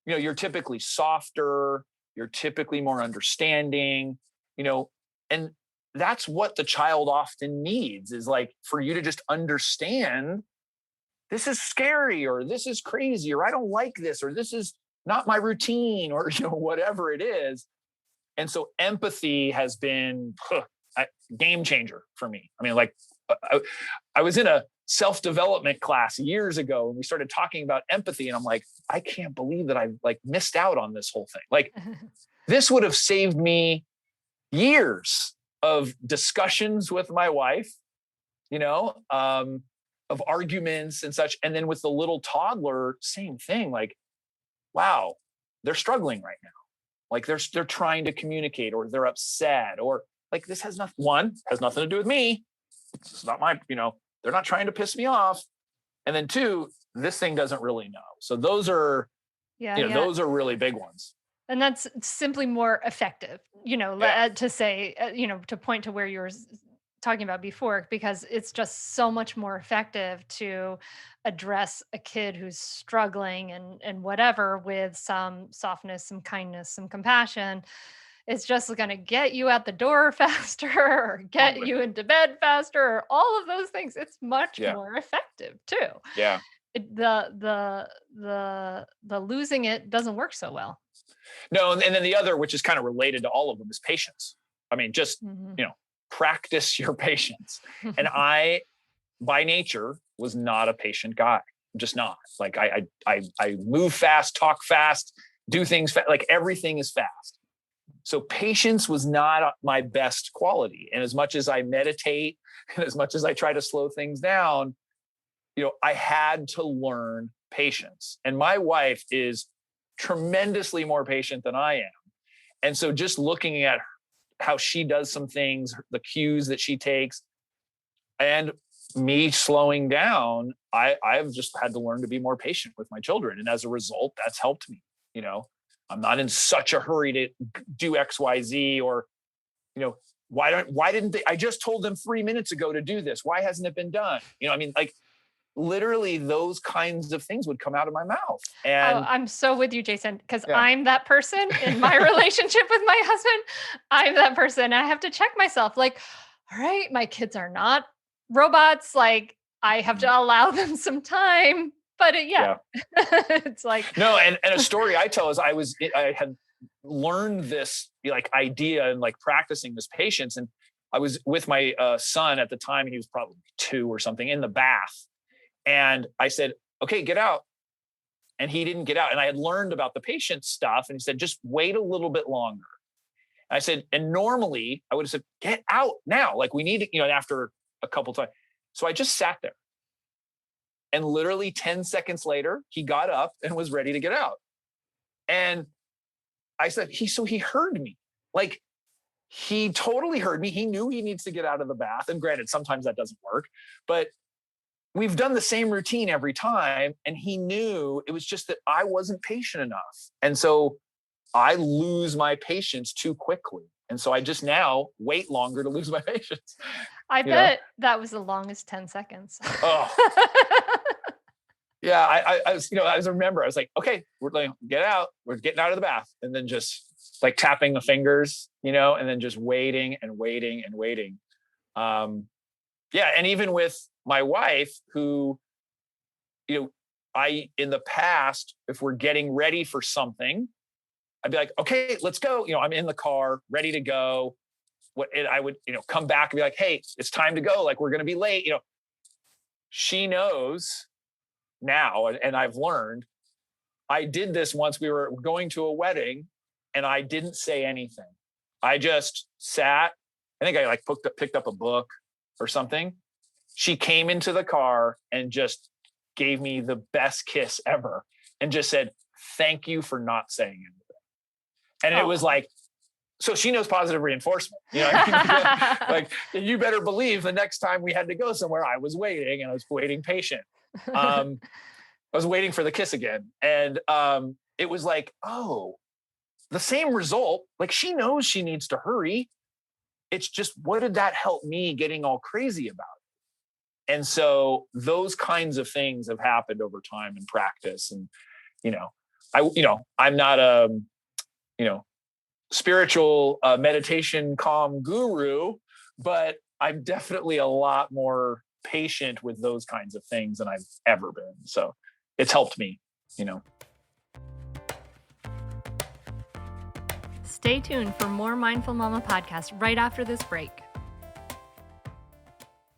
you're typically softer, you're typically more understanding, and that's what the child often needs, is like for you to just understand this is scary, or this is crazy, or I don't like this, or this is not my routine, or, whatever it is. And so empathy has been a game changer for me. I mean, like I was in a self-development class years ago, and we started talking about empathy, and I'm like, I can't believe that I've like missed out on this whole thing. Like this would have saved me years of discussions with my wife, of arguments and such. And then with the little toddler, same thing. Like, wow, they're struggling right now. Like they're trying to communicate, or they're upset, or like this has nothing to do with me. It's not my, they're not trying to piss me off. And then 2, this thing doesn't really know. So those are, those are really big ones. And that's simply more effective, to say, to point to where you were talking about before, because it's just so much more effective to address a kid who's struggling and whatever with some softness, some kindness, some compassion. It's just going to get you out the door faster, or get you into bed faster, or all of those things. It's much more effective too. Yeah. The losing it doesn't work so well. No. And then the other, which is kind of related to all of them, is patience. I mean, just, practice your patience. And I, by nature, was not a patient guy. I'm just not. Like I move fast, talk fast, do things fast. Like everything is fast. So patience was not my best quality. And as much as I meditate and as much as I try to slow things down, I had to learn patience. And my wife is tremendously more patient than I am. And so just looking at how she does some things, the cues that she takes, and me slowing down, I've just had to learn to be more patient with my children. And as a result, that's helped me. I'm not in such a hurry to do X, Y, Z, or, why didn't they, I just told them 3 minutes ago to do this. Why hasn't it been done? literally those kinds of things would come out of my mouth. Oh, And I'm so with you, Jason, because yeah, I'm that person in my relationship with my husband. I'm that person. I have to check myself. Like, all right, my kids are not robots. Like, I have to allow them some time. But yeah, yeah. it's like, No, and a story I tell is I had learned this like idea and like practicing this patience, and I was with my son at the time, and he was probably 2 or something, in the bath, and I said, "Okay, get out," and he didn't get out, and I had learned about the patience stuff, and he said, "Just wait a little bit longer." I said, and normally I would have said, "Get out now, like we need to," after a couple times. So I just sat there. And literally 10 seconds later, he got up and was ready to get out. And I said, so he heard me. Like, he totally heard me. He knew he needs to get out of the bath. And granted, sometimes that doesn't work, but we've done the same routine every time. And he knew it was just that I wasn't patient enough. And so I lose my patience too quickly. And so I just now wait longer to lose my patience. I You know? bet that was the longest 10 seconds. Oh, yeah, I remember, I was like, okay, we're like, get out, we're getting out of the bath, and then just like tapping the fingers, and then just waiting and waiting and waiting. Yeah, and even with my wife, who, in the past, if we're getting ready for something, I'd be like, okay, let's go. I'm in the car, ready to go. I would, come back and be like, hey, it's time to go. Like, we're going to be late. She knows now, and I've learned, I did this once. We were going to a wedding and I didn't say anything. I just sat. I think I like picked up a book or something. She came into the car and just gave me the best kiss ever and just said, thank you for not saying anything. And it was like, so she knows positive reinforcement. Like, you better believe the next time we had to go somewhere, I was waiting, and I was waiting patient. I was waiting for the kiss again. And it was like, oh, the same result. Like, she knows she needs to hurry. It's just, what did that help me getting all crazy about it? And so those kinds of things have happened over time in practice. And, I'm not a, spiritual meditation calm guru, but I'm definitely a lot more patient with those kinds of things than I've ever been. So it's helped me. Stay tuned for more Mindful Mama podcast right after this break.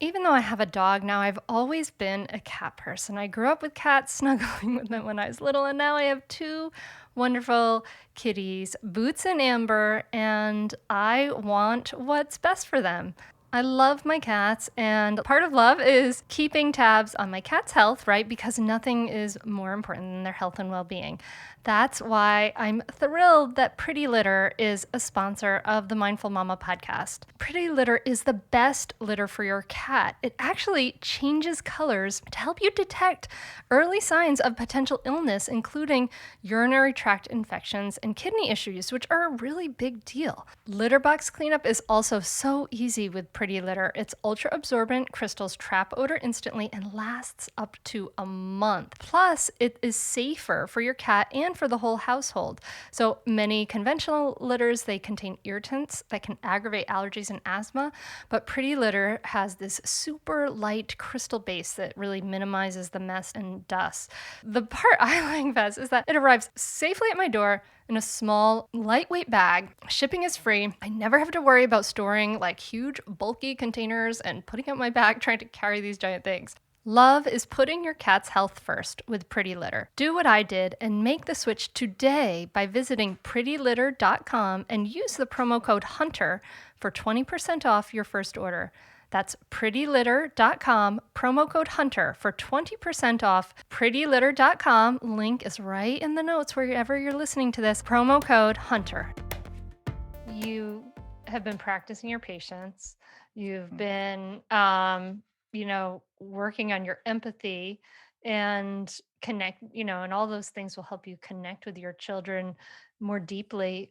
Even though I have a dog now, I've always been a cat person. I grew up with cats, snuggling with them when I was little, and now I have 2 wonderful kitties, Boots and Amber, and I want what's best for them. I love my cats, and part of love is keeping tabs on my cat's health, right? Because nothing is more important than their health and well-being. That's why I'm thrilled that Pretty Litter is a sponsor of the Mindful Mama podcast. Pretty Litter is the best litter for your cat. It actually changes colors to help you detect early signs of potential illness, including urinary tract infections and kidney issues, which are a really big deal. Litter box cleanup is also so easy with Pretty Litter. Its ultra absorbent crystals trap odor instantly and lasts up to a month. Plus, it is safer for your cat and for the whole household. So many conventional litters, they contain irritants that can aggravate allergies and asthma, but Pretty Litter has this super light crystal base that really minimizes the mess and dust. The part I like best is that it arrives safely at my door in a small, lightweight bag. Shipping is free. I never have to worry about storing like huge, bulky containers and putting out my bag trying to carry these giant things. Love is putting your cat's health first with Pretty Litter. Do what I did and make the switch today by visiting prettylitter.com and use the promo code HUNTER for 20% off your first order. That's prettylitter.com, promo code HUNTER for 20% off. prettylitter.com, link is right in the notes wherever you're listening to this. Promo code HUNTER. You have been practicing your patience. You've been, working on your empathy and connect, and all those things will help you connect with your children more deeply.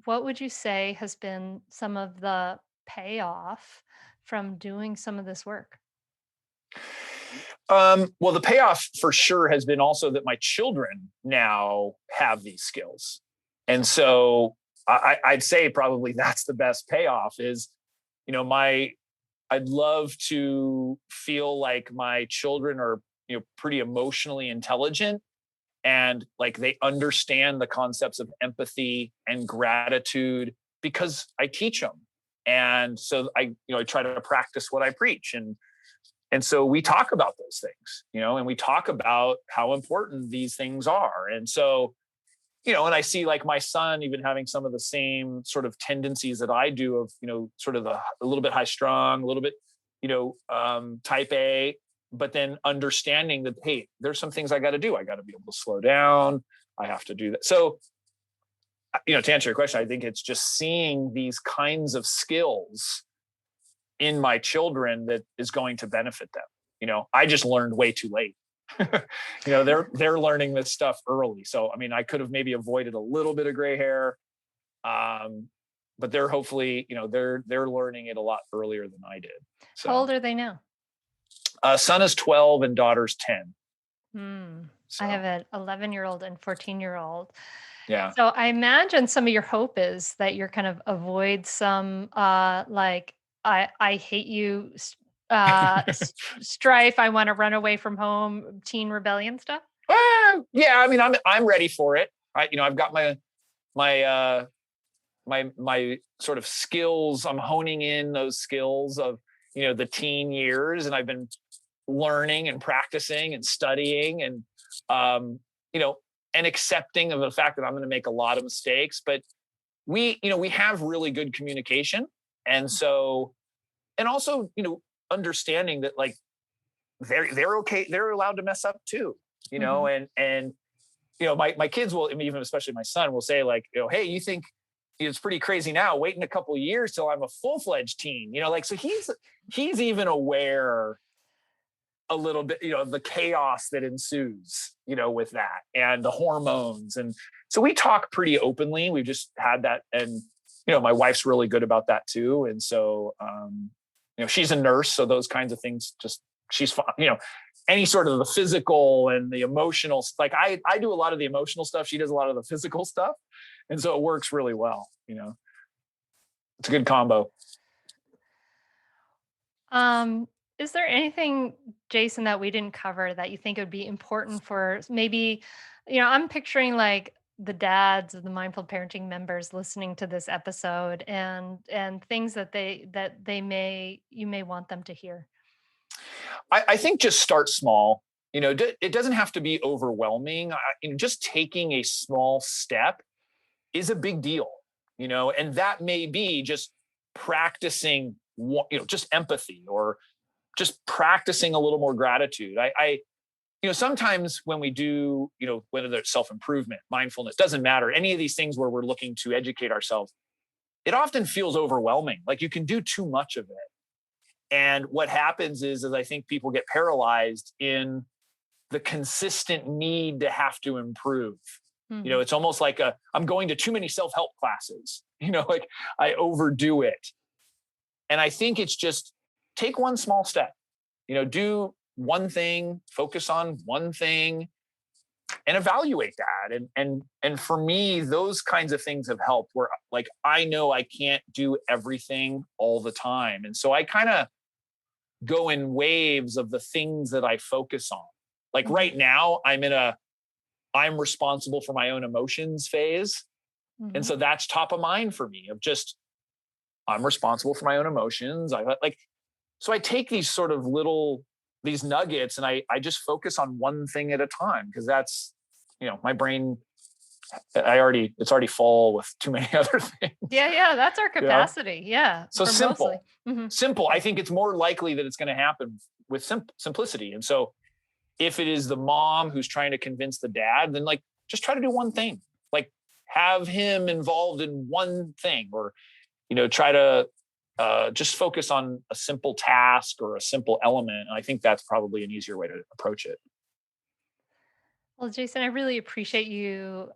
What would you say has been some of the payoff from doing some of this work? Well, the payoff for sure has been also that my children now have these skills. And so I'd say probably that's the best payoff is, I'd love to feel like my children are, pretty emotionally intelligent and like they understand the concepts of empathy and gratitude because I teach them. And so I try to practice what I preach. And so we talk about those things, and we talk about how important these things are. And so, and I see like my son even having some of the same sort of tendencies that I do of, sort of a little bit high strung, a little bit, type A, but then understanding that, hey, there's some things I got to do. I got to be able to slow down. I have to do that. So, to answer your question, I think it's just seeing these kinds of skills in my children that is going to benefit them. I just learned way too late. They're learning this stuff early. So, I mean, I could have maybe avoided a little bit of gray hair. But they're hopefully, they're learning it a lot earlier than I did. So, how old are they now? Son is 12 and daughter's 10. I have an 11-year-old and 14-year-old. Yeah. So I imagine some of your hope is that you're kind of avoid some like I hate you strife. I want to run away from home, teen rebellion stuff. Yeah, I mean, I'm ready for it. I've got my sort of skills. I'm honing in those skills of the teen years, and I've been learning and practicing and studying and and accepting of the fact that I'm going to make a lot of mistakes. But we have really good communication, and so, and also understanding that like they're okay, they're allowed to mess up too, and my kids will, even especially my son will say like, hey, you think it's pretty crazy now, wait in a couple of years till I'm a full-fledged teen, like, so he's even aware a little bit, the chaos that ensues, with that and the hormones. And so we talk pretty openly. We've just had that. And, my wife's really good about that too. And so, she's a nurse. So those kinds of things, she's fine, any sort of the physical and the emotional, like I do a lot of the emotional stuff. She does a lot of the physical stuff. And so it works really well. It's a good combo. Is there anything, Jason, that we didn't cover that you think would be important for maybe, I'm picturing like the dads of the mindful parenting members listening to this episode and things that you may want them to hear. I think just start small. It doesn't have to be overwhelming. Just taking a small step is a big deal, and that may be just practicing, just empathy or just practicing a little more gratitude. I sometimes when we do, whether it's self-improvement, mindfulness, doesn't matter, any of these things where we're looking to educate ourselves, it often feels overwhelming. Like you can do too much of it. And what happens is I think people get paralyzed in the consistent need to have to improve. Mm-hmm. It's almost like I'm going to too many self-help classes, like I overdo it. And I think it's just take one small step, do one thing, focus on one thing and evaluate that. And for me, those kinds of things have helped where like, I know I can't do everything all the time. And so I kind of go in waves of the things that I focus on. Like right now I'm responsible for my own emotions phase. Mm-hmm. And so that's top of mind for me of just, I'm responsible for my own emotions. So I take these sort of these nuggets and I just focus on one thing at a time. Cause that's, my brain, it's already full with too many other things. Yeah. That's our capacity. Yeah. So simple, simple. I think it's more likely that it's going to happen with simplicity. And so if it is the mom who's trying to convince the dad, then like, just try to do one thing, like have him involved in one thing or, try to just focus on a simple task or a simple element. And I think that's probably an easier way to approach it. Well, Jason, I really appreciate you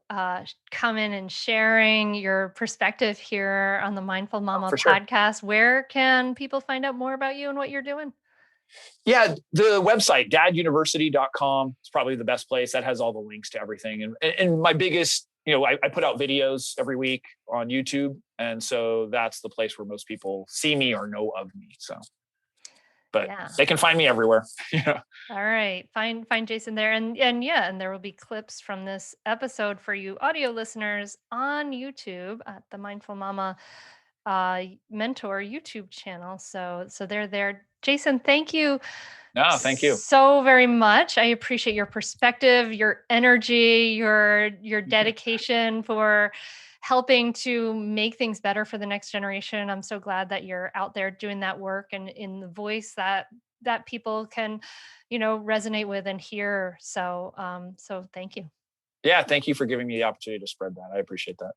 coming and sharing your perspective here on the Mindful Mama For sure. podcast. Where can people find out more about you and what you're doing? Yeah, the website, daduniversity.com, is probably the best place. That has all the links to everything. And my biggest, I put out videos every week on YouTube. And so that's the place where most people see me or know of me. So, but they can find me everywhere. Yeah. All right. Find Jason there. And there will be clips from this episode for you audio listeners on YouTube at the Mindful Mama Mentor YouTube channel. So they're there. Jason, thank you. No, thank you so very much. I appreciate your perspective, your energy, your dedication for helping to make things better for the next generation. I'm so glad that you're out there doing that work and in the voice that people can, resonate with and hear. So thank you. Yeah, thank you for giving me the opportunity to spread that. I appreciate that.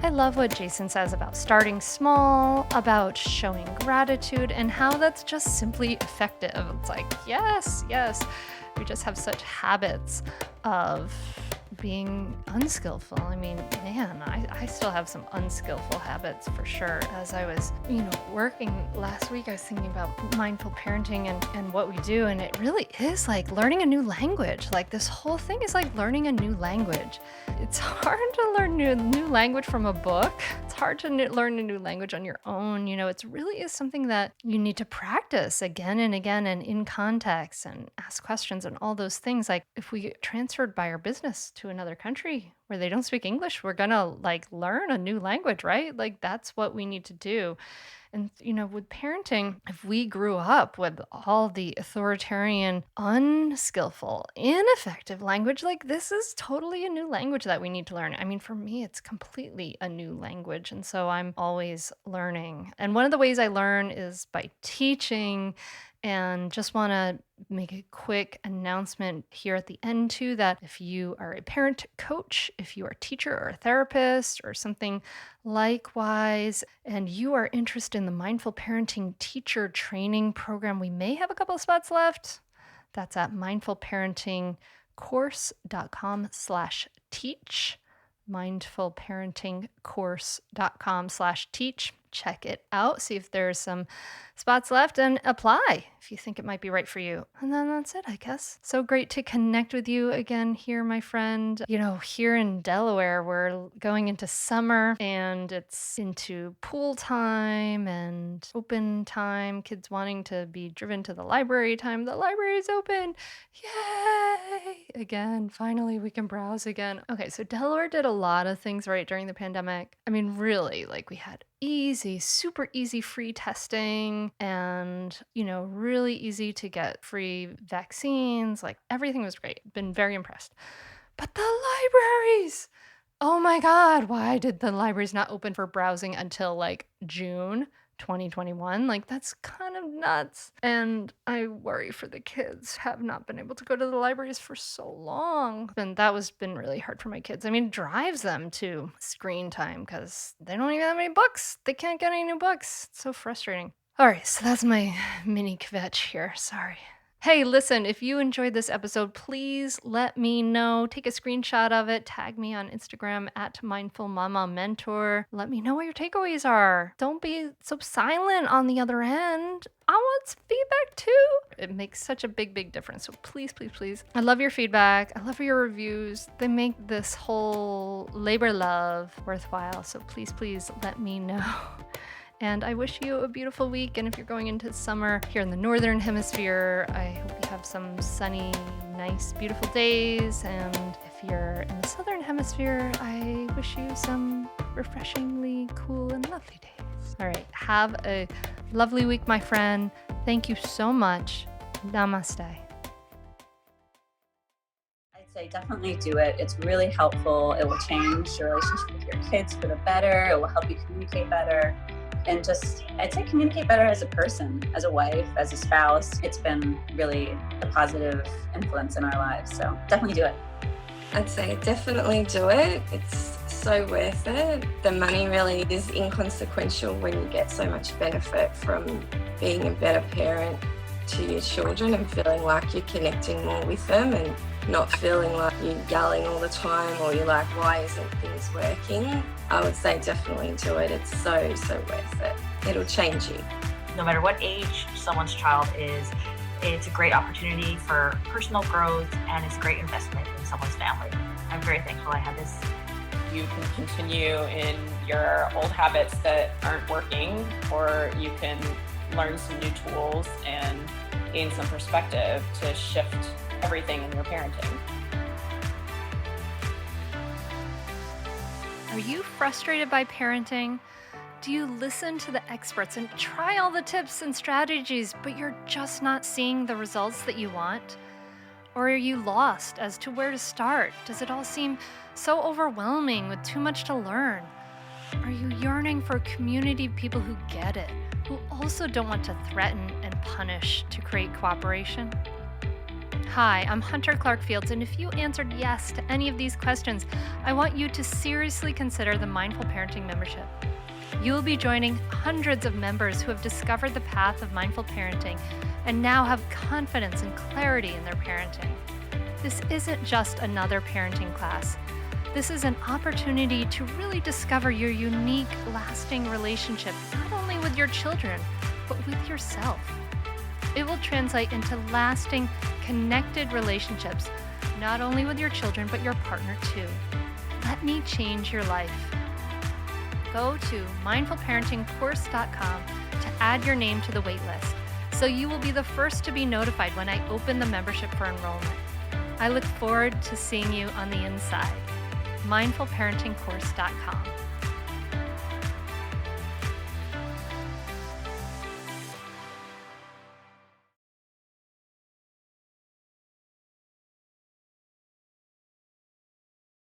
I love what Jason says about starting small, about showing gratitude, and how that's just simply effective. It's like, yes, we just have such habits of being unskillful. I mean, man, I still have some unskillful habits for sure. As I was, working last week, I was thinking about mindful parenting and what we do. And it really is like learning a new language. Like this whole thing is like learning a new language. It's hard to learn a new language from a book. It's hard to learn a new language on your own. It really is something that you need to practice again and again and in context and ask questions and all those things. Like if we get transferred by our business to another country where they don't speak English, we're gonna like learn a new language, right? Like that's what we need to do. And, with parenting, if we grew up with all the authoritarian, unskillful, ineffective language, like this is totally a new language that we need to learn. I mean, for me, it's completely a new language. And so I'm always learning. And one of the ways I learn is by teaching. And just want to make a quick announcement here at the end too, that if you are a parent coach, if you are a teacher or a therapist or something likewise, and you are interested in the Mindful Parenting Teacher Training Program, we may have a couple of spots left. That's at mindfulparentingcourse.com/teach, mindfulparentingcourse.com/teach. Check it out, see if there's some spots left, and apply if you think it might be right for you. And then that's it, I guess. So great to connect with you again here, my friend. Here in Delaware, we're going into summer and it's into pool time and open time, kids wanting to be driven to the library time. The library is open. Yay! Again, finally we can browse again. Okay, so Delaware did a lot of things right during the pandemic. I mean, really, like we had super easy free testing and, really easy to get free vaccines. Like everything was great. Been very impressed. But the libraries, oh my God, why did the libraries not open for browsing until like June 2021? Like that's kind of nuts. And I worry for the kids, have not been able to go to the libraries for so long. And that was been really hard for my kids. I mean, it drives them to screen time because they don't even have any books. They can't get any new books. It's so frustrating. All right, so that's my mini kvetch here. Sorry. Hey, listen, if you enjoyed this episode, please let me know. Take a screenshot of it. Tag me on Instagram at Mindful Mama Mentor. Let me know what your takeaways are. Don't be so silent on the other end. I want feedback too. It makes such a big difference. So please, please, please. I love your feedback. I love your reviews. They make this whole labor love worthwhile. So please, please let me know. And I wish you a beautiful week. And if you're going into summer here in the Northern Hemisphere, I hope you have some sunny, nice, beautiful days. And if you're in the Southern Hemisphere, I wish you some refreshingly cool and lovely days. All right. Have a lovely week, my friend. Thank you so much. Namaste. I'd say definitely do it. It's really helpful. It will change your relationship with your kids for the better. It will help you communicate better. And just, I'd say communicate better as a person, as a wife, as a spouse. It's been really a positive influence in our lives. So definitely do it. I'd say definitely do it. It's so worth it. The money really is inconsequential when you get so much benefit from being a better parent to your children and feeling like you're connecting more with them and not feeling like you're yelling all the time or you're like, why isn't things working? I would say definitely do it. It's so worth it. It'll change you. No matter what age someone's child is, it's a great opportunity for personal growth and it's a great investment in someone's family. I'm very thankful I had this. You can continue in your old habits that aren't working, or you can learn some new tools and gain some perspective to shift everything in your parenting. Are you frustrated by parenting? Do you listen to the experts and try all the tips and strategies, but you're just not seeing the results that you want? Or are you lost as to where to start? Does it all seem so overwhelming with too much to learn? Are you yearning for a community of people who get it, who also don't want to threaten and punish to create cooperation? Hi, I'm Hunter Clark-Fields, and if you answered yes to any of these questions, I want you to seriously consider the Mindful Parenting membership. You'll be joining hundreds of members who have discovered the path of mindful parenting and now have confidence and clarity in their parenting. This isn't just another parenting class. This is an opportunity to really discover your unique, lasting relationship, not only with your children, but with yourself. It will translate into lasting, connected relationships, not only with your children, but your partner too. Let me change your life. Go to mindfulparentingcourse.com to add your name to the waitlist, so you will be the first to be notified when I open the membership for enrollment. I look forward to seeing you on the inside. mindfulparentingcourse.com.